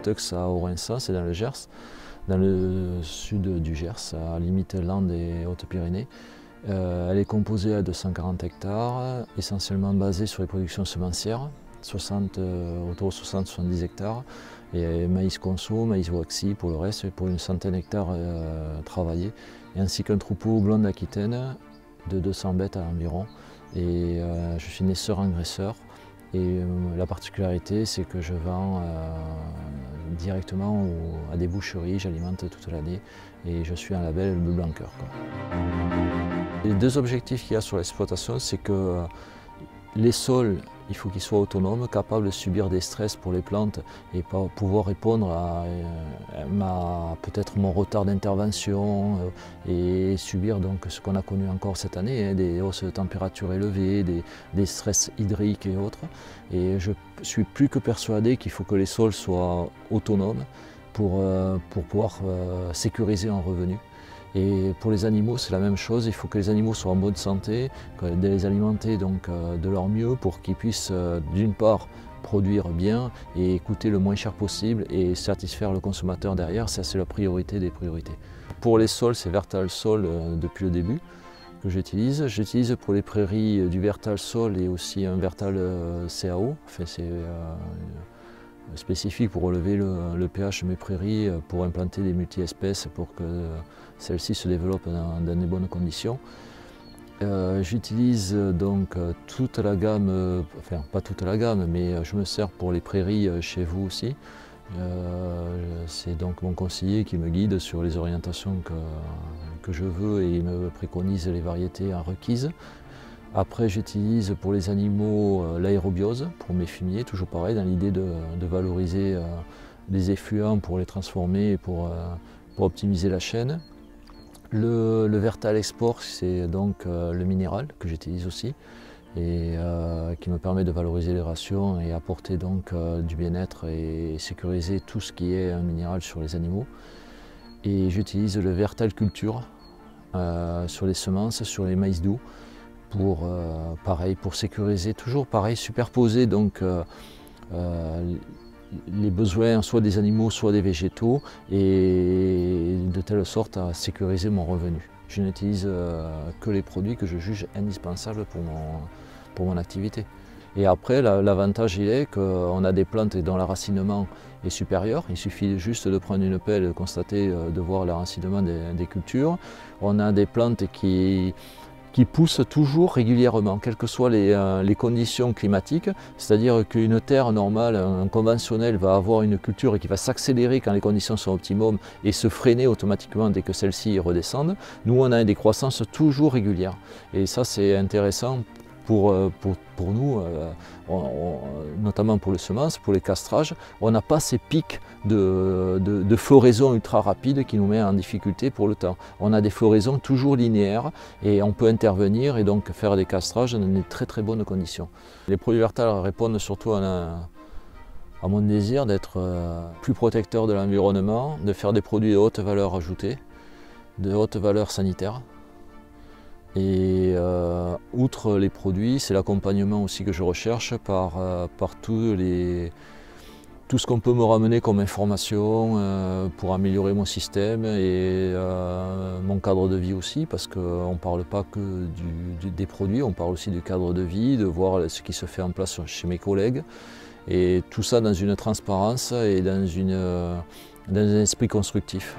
Teux à Orensa, c'est dans le Gers, dans le sud du Gers, à limite Landes et Hautes-Pyrénées. Elle est composée à 240 hectares, essentiellement basée sur les productions semencières, autour de 60-70 hectares, et maïs conso, maïs waxy pour le reste, et pour une centaine d'hectares travaillés, ainsi qu'un troupeau blond d'Aquitaine de 200 bêtes environ. Et je suis naisseur-engraisseur. Et la particularité, c'est que je vends directement à des boucheries, j'alimente toute l'année et je suis un label Bleu Blanc Cœur. Les deux objectifs qu'il y a sur l'exploitation, c'est que les sols, il faut qu'ils soient autonomes, capables de subir des stress pour les plantes et pouvoir répondre à peut-être mon retard d'intervention et subir donc ce qu'on a connu encore cette année, des hausses de température élevées, des stress hydriques et autres. Et je suis plus que persuadé qu'il faut que les sols soient autonomes pour pouvoir sécuriser un revenu. Et pour les animaux, c'est la même chose, il faut que les animaux soient en bonne santé, de les alimenter donc, de leur mieux pour qu'ils puissent d'une part produire bien et coûter le moins cher possible et satisfaire le consommateur derrière, ça c'est la priorité des priorités. Pour les sols, c'est Vertalsol depuis le début que j'utilise. J'utilise pour les prairies du Vertalsol et aussi un Vertal CAO, enfin, c'est spécifique pour relever le pH de mes prairies, pour implanter des multi-espèces, pour que celles-ci se développent dans des bonnes conditions. J'utilise donc toute la gamme, enfin pas toute la gamme, mais je me sers pour les prairies chez vous aussi. C'est donc mon conseiller qui me guide sur les orientations que je veux et il me préconise les variétés requises. Après, j'utilise pour les animaux l'aérobiose pour mes fumiers, toujours pareil, dans l'idée de valoriser les effluents pour les transformer et pour optimiser la chaîne. Le Vertal Export, c'est donc le minéral que j'utilise aussi et qui me permet de valoriser les rations et apporter donc du bien-être et sécuriser tout ce qui est un minéral sur les animaux. Et j'utilise le Vertal Culture sur les semences, sur les maïs doux, pour pareil, pour sécuriser, toujours pareil, superposer donc les besoins soit des animaux, soit des végétaux, et de telle sorte à sécuriser mon revenu. Je n'utilise que les produits que je juge indispensables pour mon activité. Et après, l'avantage il est qu'on a des plantes dont l'enracinement est supérieur. Il suffit juste de prendre une pelle et de constater, de voir l'enracinement des cultures. On a des plantes qui poussent toujours régulièrement, quelles que soient les conditions climatiques. C'est-à-dire qu'une terre normale, un conventionnel, va avoir une culture qui va s'accélérer quand les conditions sont optimum et se freiner automatiquement dès que celles-ci redescendent. Nous, on a des croissances toujours régulières. Et ça, c'est intéressant pour nous, notamment pour les semences, pour les castrages. On n'a pas ces pics de floraison ultra rapides qui nous mettent en difficulté pour le temps. On a des floraisons toujours linéaires et on peut intervenir et donc faire des castrages dans de très très bonnes conditions. Les produits Vertal répondent surtout à mon désir d'être plus protecteur de l'environnement, de faire des produits de haute valeur ajoutée, de haute valeur sanitaire. Et outre les produits, c'est l'accompagnement aussi que je recherche par tout ce qu'on peut me ramener comme information pour améliorer mon système et mon cadre de vie aussi, parce qu'on ne parle pas que des produits, on parle aussi du cadre de vie, de voir ce qui se fait en place chez mes collègues. Et tout ça dans une transparence et dans un esprit constructif.